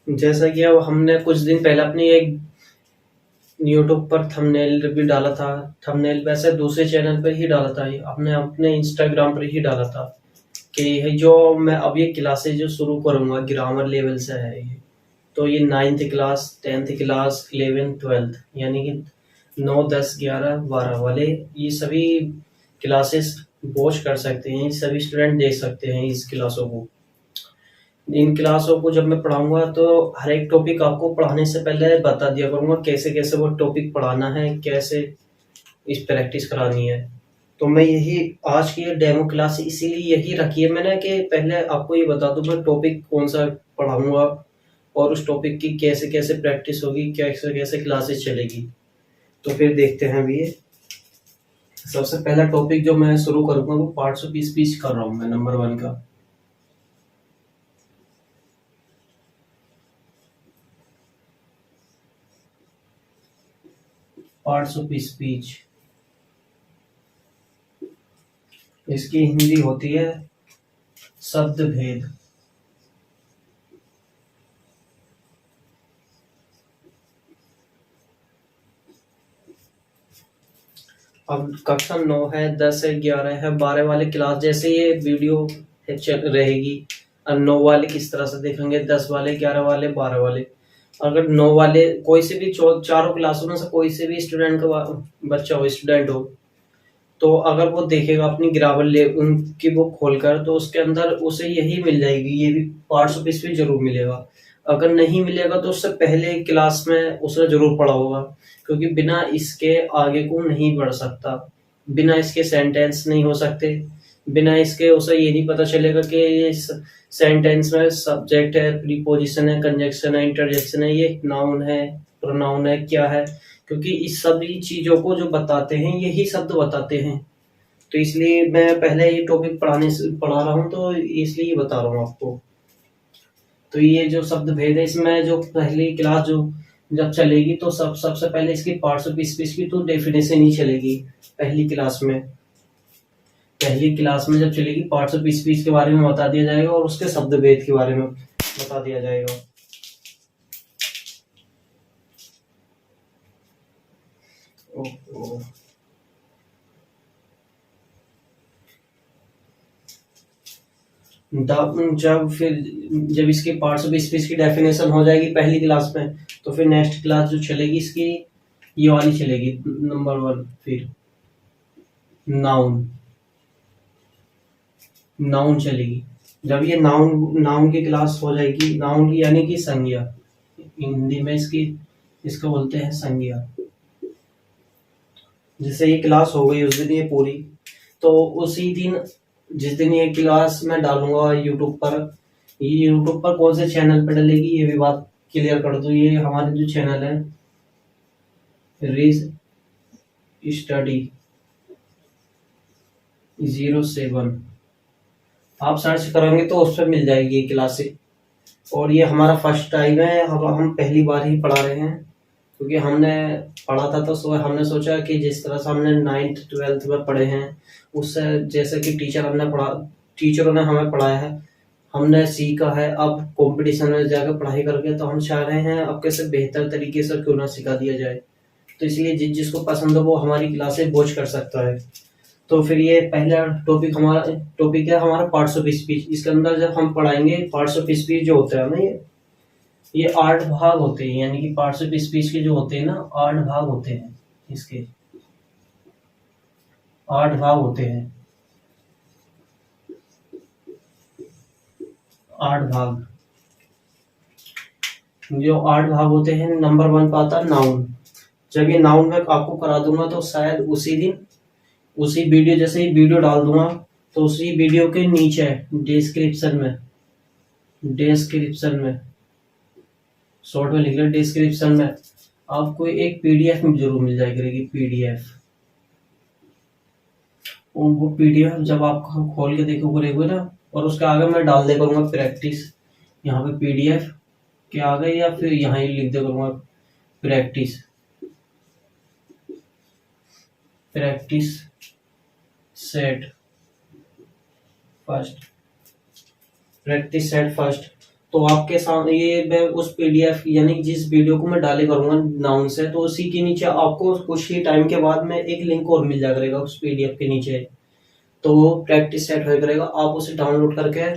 जैसा कि अब हमने कुछ दिन पहले अपनी एक यूट्यूब पर थंबनेल भी डाला था। थंबनेल वैसे दूसरे चैनल पर ही डाला था, ये अपने अपने इंस्टाग्राम पर ही डाला था कि ये जो मैं अब ये क्लासेस जो शुरू करूंगा ग्रामर लेवल से है ये। तो ये 9th class, 10th class, 11th 12th यानी कि 9, 10, 11, 12 वाले ये सभी क्लासेस वॉच कर सकते हैं, सभी स्टूडेंट देख सकते हैं इस क्लासों को। इन क्लासों को जब मैं पढ़ाऊंगा तो हर एक टॉपिक आपको पढ़ाने से पहले बता दिया करूंगा कैसे कैसे वो टॉपिक पढ़ाना है, कैसे इस प्रैक्टिस करानी है। तो मैं यही आज की ये डेमो क्लास इसीलिए यही रखी है मैंने कि पहले आपको ये बता दूं मैं टॉपिक कौन सा पढ़ाऊंगा और उस टॉपिक की कैसे कैसे प्रैक्टिस होगी, कैसे कैसे क्लासेस चलेगी। तो फिर देखते हैं अभी ये सबसे पहला टॉपिक जो मैं शुरू करूंगा वो पार्ट्स ऑफ स्पीच कर रहा हूँ मैं, नंबर 1 का। पार्ट्स ऑफ स्पीच, इसकी हिंदी होती है शब्द भेद। अब कक्षा 9 है, 10 है, 11 है, 12 वाले क्लास जैसे ये वीडियो चल रहेगी। और 9 वाले किस तरह से देखेंगे, 10 वाले, 11 वाले, 12 वाले। अगर 9 वाले कोई से भी चारों क्लासों में से कोई से भी स्टूडेंट का बच्चा हो, स्टूडेंट हो, तो अगर वो देखेगा अपनी ग्रामर ले उनकी बुक खोलकर तो उसके अंदर उसे यही मिल जाएगी, ये भी पार्ट्स ऑफ स्पीच जरूर मिलेगा। अगर नहीं मिलेगा तो उससे पहले क्लास में उसने जरूर पढ़ा होगा, क्योंकि बिना इसके आगे को नहीं बढ़ सकता, बिना इसके सेंटेंस नहीं हो सकते, बिना इसके उसे ये नहीं पता चलेगा कि ये सेंटेंस में सब्जेक्ट है, प्रीपोजिशन है, कंजक्शन है, इंटरजेक्शन है, ये नाउन है, प्रोनाउन है, क्या है। क्योंकि इस सभी चीजों को जो बताते हैं यही शब्द बताते हैं। तो इसलिए मैं पहले ये टॉपिक पढ़ा रहा हूँ तो इसलिए ये बता रहा हूँ आपको। तो ये जो शब्द भेद है इसमें जो पहली क्लास जो जब चलेगी तो सबसे पहले इसकी पार्ट्स ऑफ स्पीच की तो डेफिनेशन ही चलेगी पहली क्लास में। पहली क्लास में जब चलेगी पार्ट्स ऑफ स्पीच के बारे में बता दिया जाएगा और उसके शब्द भेद के बारे में बता दिया जाएगा। जब इसके पार्ट्स ऑफ स्पीच की डेफिनेशन हो जाएगी पहली क्लास में, तो फिर नेक्स्ट क्लास जो चलेगी इसकी ये वाली चलेगी, नंबर 1। फिर नाउन, नाउन चलेगी। जब ये नाउन नाउन की क्लास हो जाएगी, नाउन यानी कि संज्ञा, हिंदी में इसको बोलते हैं संज्ञा। जैसे ये क्लास हो गई उस दिन ये पूरी, तो उसी दिन जिस दिन ये क्लास मैं डालूंगा यूट्यूब पर, ये यूट्यूब पर कौन से चैनल पर डलेगी ये भी बात क्लियर कर दूं। ये हमारे जो चैनल है रिज स्टडी 07, आप सर्च करेंगे तो उस पर मिल जाएगी ये क्लासेस। और ये हमारा फर्स्ट टाइम है, हम पहली बार ही पढ़ा रहे हैं, क्योंकि हमने पढ़ा था तो हमने सोचा कि जिस तरह से हमने 9th 12th में पढ़े हैं उससे, जैसे कि टीचरों ने हमें पढ़ाया है, हमने सीखा है, अब कंपटीशन में जाकर पढ़ाई करके तो हम चाह रहे हैं अब कैसे बेहतर तरीके से क्यों ना सिखा दिया जाए। तो इसलिए जिसको पसंद हो वो हमारी क्लासेस वॉच कर सकता है। तो फिर ये पहला टॉपिक है हमारा पार्ट्स ऑफ स्पीच। इसके अंदर जब हम पढ़ाएंगे पार्ट्स ऑफ स्पीच जो होता है ना, ये 8 भाग होते हैं, यानी कि पार्ट्स ऑफ स्पीच के जो होते हैं ना 8 भाग होते हैं, इसके 8 भाग होते हैं, 8 भाग। जो 8 भाग होते हैं, नंबर 1 पे आता है नाउन। जब ये नाउन मैं आपको करा दूंगा तो शायद उसी दिन उसी वीडियो, जैसे ही वीडियो डाल दूंगा तो उसी वीडियो के नीचे डिस्क्रिप्शन में शॉर्ट में लिख लो, डिस्क्रिप्शन में आपको एक पीडीएफ जरूर मिल जाएगी करेगी, पीडीएफ। वो पीडीएफ जब आप खोल के देखोगे ना, और उसके आगे मैं डाल दे करूंगा प्रैक्टिस, यहाँ पे पीडीएफ के आगे, या फिर यहाँ ही लिख दे करूंगा practice set first, practice set first. तो आपके सामने ये मैं उस पीडीएफ यानी कि जिस वीडियो को मैं डाले करूंगा नाउन से, तो उसी के नीचे आपको कुछ ही टाइम के बाद में एक लिंक और मिल जाया करेगा उस पीडीएफ के नीचे। तो वो प्रैक्टिस सेट हो करेगा, आप उसे डाउनलोड करके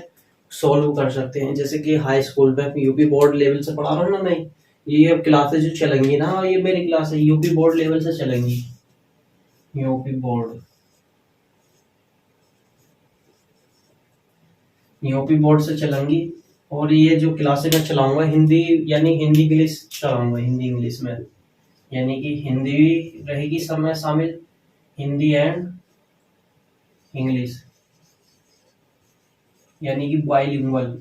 सॉल्व कर सकते हैं। जैसे कि हाई स्कूल में यूपी बोर्ड लेवल से पढ़ा रहा हूँ ना मैं, ये क्लासेस जो चलेंगी ना, ये मेरी क्लास है यूपी बोर्ड लेवल से चलेंगी, यूपी बोर्ड से चलेंगी। और ये जो क्लासेस मैं चलाऊंगा हिंदी, यानी हिंदी इंग्लिश चलाऊंगा, हिंदी इंग्लिश में, यानी कि हिंदी भी रहेगी सब में शामिल, हिंदी एंड इंग्लिश, यानी कि बाइलिंगुअल।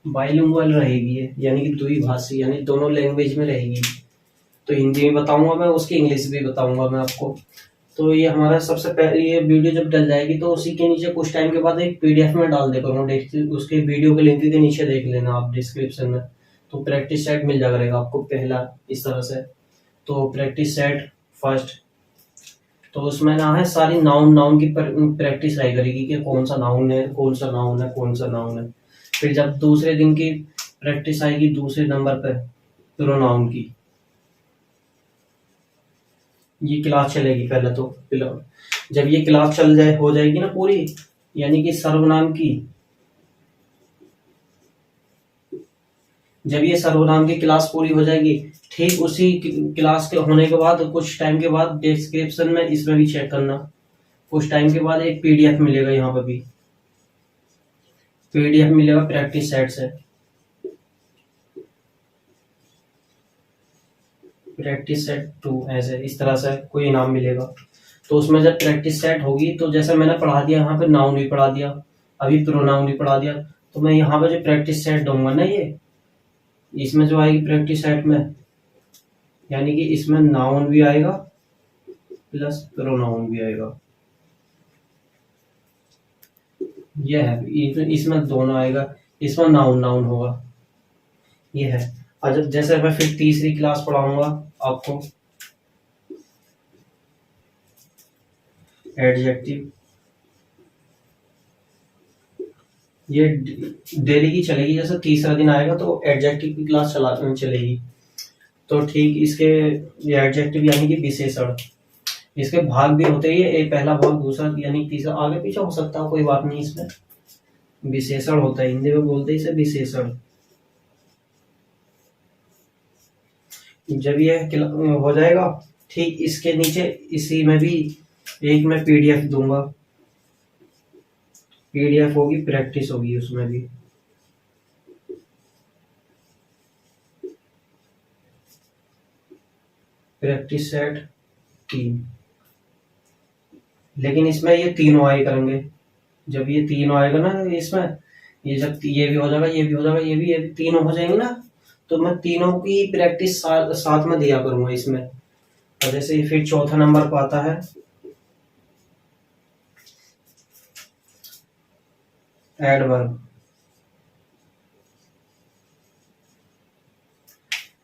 बाइलिंगुअल रहेगी ये, यानी कि द्विभाषी, यानी दोनों लैंग्वेज में रहेगी। तो हिंदी में बताऊंगा मैं, उसकी इंग्लिश भी बताऊंगा मैं आपको। तो ये हमारा सबसे पहले ये वीडियो जब डल जाएगी तो उसी के नीचे कुछ टाइम के बाद एक पीडीएफ में डाल दे करूँगा, उसके वीडियो के लिंक के नीचे देख लेना आप डिस्क्रिप्शन में। तो प्रैक्टिस सेट मिल जाएगा आपको पहला इस तरह से। तो प्रैक्टिस सेट फर्स्ट, तो उसमें ना है सारी नाउन नाउन की प्रैक्टिस रही करेगी कि कौन सा नाउन है, कौन सा नाउन है, कौन सा नाउन है। फिर जब दूसरे दिन की प्रैक्टिस आएगी दूसरे नंबर पे प्रोनाउन की, ये क्लास चलेगी पहले तो। जब ये क्लास चल जाए हो जाएगी ना पूरी, यानी कि सर्वनाम की, जब ये सर्वनाम की क्लास पूरी हो जाएगी, ठीक उसी क्लास के होने के बाद कुछ टाइम के बाद डिस्क्रिप्शन में इसमें भी चेक करना, कुछ टाइम के बाद एक पीडीएफ मिलेगा, यहाँ पर भी पीडीएफ मिलेगा प्रैक्टिस सेट से, प्रैक्टिस सेट 2 ऐसे इस तरह से कोई इनाम मिलेगा। तो उसमें जब प्रैक्टिस सेट होगी तो जैसे मैंने पढ़ा दिया यहाँ पे नाउन भी पढ़ा दिया, अभी प्रोनाउन भी पढ़ा दिया, तो मैं यहाँ पे जो प्रैक्टिस सेट दूंगा ना, ये इसमें जो आएगी प्रैक्टिस सेट में, यानी कि इसमें नाउन भी आएगा प्लस प्रोनाउन भी आएगा, यह है इसमें दोनों आएगा, इसमें नाउन नाउन होगा, ये है। और जब जैसे मैं फिर तीसरी क्लास पढ़ाऊंगा आपको एडजेक्टिव, ये डेली की चलेगी, जैसे तीसरा दिन आएगा तो एडजेक्टिव की क्लास चलेगी। तो ठीक इसके ये एडजेक्टिव यानी कि विशेषण, इसके भाग भी होते हैं, ये पहला भाग दूसरा यानी तीसरा, आगे पीछे हो सकता है कोई बात नहीं, इसमें विशेषण होता है, हिंदी में बोलते हैं इसे विशेषण। जब ये हो जाएगा ठीक इसके नीचे इसी में भी एक मैं पीडीएफ दूंगा, पीडीएफ होगी प्रैक्टिस होगी उसमें भी, प्रैक्टिस सेट 3। लेकिन इसमें ये तीनों आए करेंगे, जब ये तीनों आएगा ना इसमें, ये जब ये भी हो जाएगा, ये भी हो जाएगा, ये भी तीनों हो जाएंगे ना, तो मैं तीनों की प्रैक्टिस साथ में दिया करूंगा इसमें। और जैसे फिर चौथा नंबर पर आता है एडवर्ब,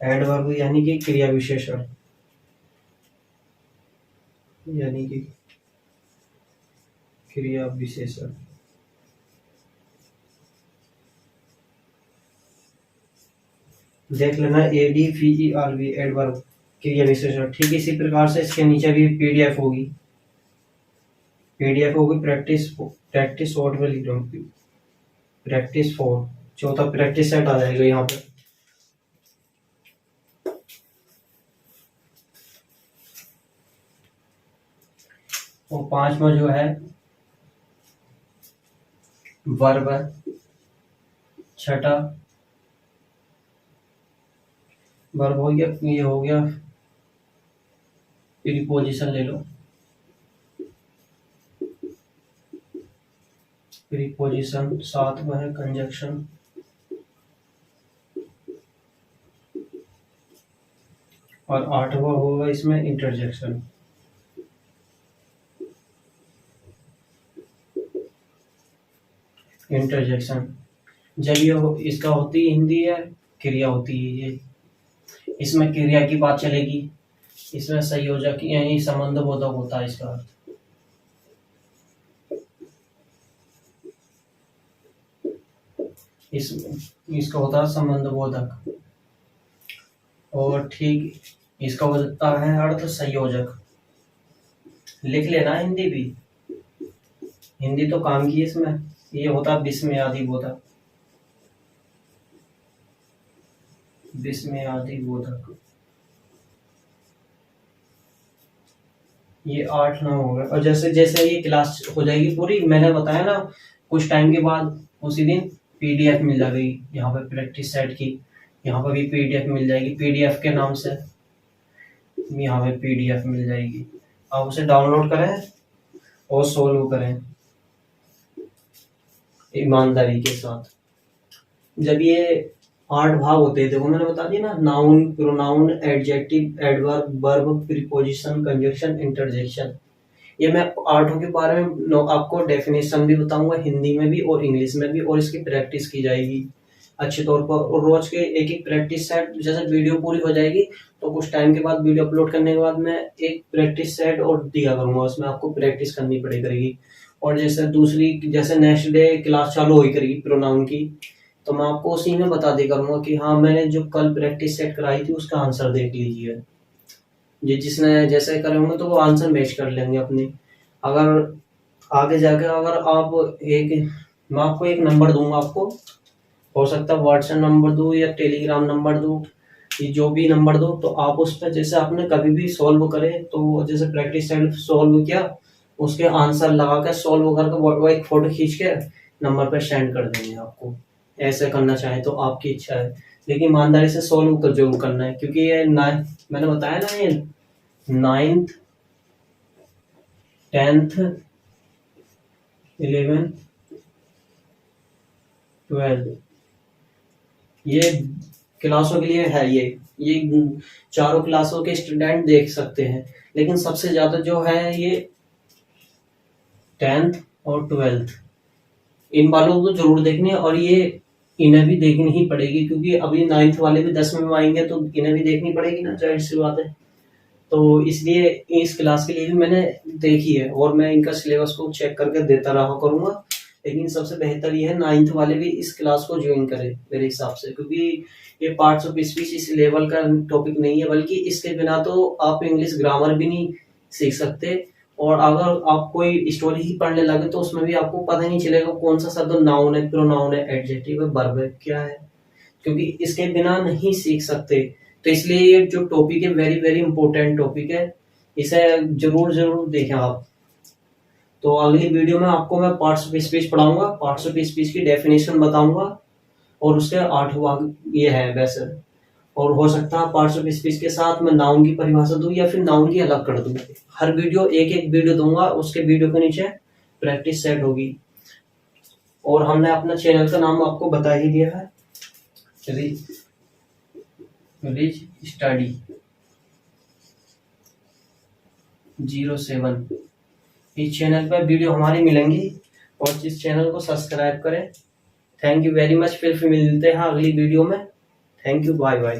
एडवर्ब यानी कि क्रिया विशेषण, यानी कि क्रिया विशेषण। देख लेना ADVERB एडवर्ब क्रिया विशेषण। ठीक इसी प्रकार से इसके नीचे भी पीडीएफ होगी, प्रैक्टिस 4 में लिख रहा हूँ, प्रैक्टिस 4 चौथा प्रैक्टिस सेट आ जाएगा यहाँ पे। और 5वां जो है वर्ब है, छठा वर्ब हो गया, ये हो गया प्रीपोजिशन, ले लो प्रीपोजिशन। 7वां है कंजक्शन, और 8वां होगा इसमें इंटरजेक्शन। इंटरजेक्शन जब ये इसका होती है हिंदी है, क्रिया होती है ये, इसमें क्रिया की बात चलेगी। इसमें संयोजक यही संबंध बोधक होता है इसका अर्थ। इसका होता है संबंध बोधक। और ठीक इसका होता है अर्थ संयोजक। लिख लेना हिंदी भी, हिंदी तो काम की इसमें। ये होता है विस्मयादि बोधक, विस्मयादि बोधक। ये 8-9 हो गए। और जैसे जैसे ये क्लास हो जाएगी पूरी, मैंने बताया ना कुछ टाइम के बाद उसी दिन पीडीएफ मिल जाएगी यहाँ पे प्रैक्टिस सेट की। यहाँ पर भी पीडीएफ मिल जाएगी, पीडीएफ के नाम से यहाँ पे पीडीएफ मिल जाएगी। आप उसे डाउनलोड करें और सोल्व करें ईमानदारी के साथ। जब ये 8 भाग होते हैं, देखो मैंने बता दिया ना, noun, pronoun, adjective, adverb, verb, preposition, conjunction, interjection. ये मैं 8 के बारे में आपको डेफिनेशन भी बताऊंगा हिंदी में भी और इंग्लिश में भी, और इसकी प्रैक्टिस की जाएगी अच्छे तौर पर। और रोज के एक एक प्रैक्टिस सेट, जैसे वीडियो पूरी हो जाएगी तो कुछ टाइम के बाद, वीडियो अपलोड करने के बाद, मैं एक प्रैक्टिस सेट और दिया करूंगा, उसमें आपको प्रैक्टिस करनी पड़ेगी। और जैसे दूसरी, जैसे नेक्स्ट डे क्लास चालू हुई करेगी प्रोनाउन की, तो मैं आपको उसी में बता दे करूंगा कि हाँ मैंने जो कल प्रैक्टिस सेट कराई थी उसका आंसर देख लीजिए। ये जिसने जैसे करे होंगे तो वो आंसर मैच कर लेंगे अपने। अगर आगे जाके अगर आप मैं आपको एक नंबर दूंगा, आपको हो सकता है व्हाट्सएप नंबर दूं या टेलीग्राम नंबर दूं, ये जो भी नंबर दो, तो आप उस पर जैसे आपने कभी भी सॉल्व करे, तो जैसे प्रैक्टिस सेट सॉल्व किया, उसके आंसर लगा के सॉल्व करके वो एक फोटो खींच के नंबर पे सेंड कर देंगे आपको। ऐसे करना चाहे तो आपकी इच्छा है, लेकिन ईमानदारी से सॉल्व कर जरूर करना है, क्योंकि ये मैंने बताया ना, ये 9th 10th 11th 12th ये क्लासों के लिए है। ये चारों क्लासों के स्टूडेंट देख सकते हैं, लेकिन सबसे ज्यादा जो है ये 10th और 12th, इन वालों को जरूर देखनी है। और ये इन्हें भी देखनी ही पड़ेगी, क्योंकि अभी 9th वाले भी 10वीं में आएंगे तो इन्हें भी देखनी पड़ेगी ना, जाहिर सी बात है। तो इसलिए इस क्लास के लिए भी मैंने देखी है, और मैं इनका सिलेबस को चेक करके देता रहा करूंगा। लेकिन सबसे बेहतर ये है 9th वाले भी इस क्लास को ज्वाइन करें मेरे हिसाब से, क्योंकि ये पार्ट्स ऑफ स्पीच इस लेवल का टॉपिक नहीं है, बल्कि इसके बिना तो आप इंग्लिश ग्रामर भी नहीं सीख सकते। और अगर आप कोई स्टोरी ही पढ़ने लगे तो उसमें भी आपको पता नहीं चलेगा कौन सा शब्द नाउन है, प्रोनाउन है, एडजेक्टिव है, वर्ब है, क्या है, क्योंकि इसके बिना नहीं सीख सकते। तो इसलिए ये जो टॉपिक है वेरी वेरी इंपॉर्टेंट टॉपिक है, इसे जरूर जरूर देखें आप। तो अगली वीडियो में आपको मैं पार्ट्स ऑफ स्पीच पढ़ाऊंगा, पार्ट्स ऑफ स्पीच की डेफिनेशन बताऊंगा, और उसके 8 भाग ये है वैसे। और हो सकता है पार्ट्स ऑफ स्पीच के साथ मैं नाउन की परिभाषा दूं या फिर नाउन की अलग कर दूं। हर वीडियो एक एक वीडियो दूंगा, उसके वीडियो के नीचे प्रैक्टिस सेट होगी। और हमने अपना चैनल का नाम आपको बता ही दिया है, रिच स्टडी 07। इस चैनल पर वीडियो हमारी मिलेंगी, और इस चैनल को सब्सक्राइब करें। Thank you very much. फिर मिलते हैं अगली वीडियो में। Thank you, bye bye.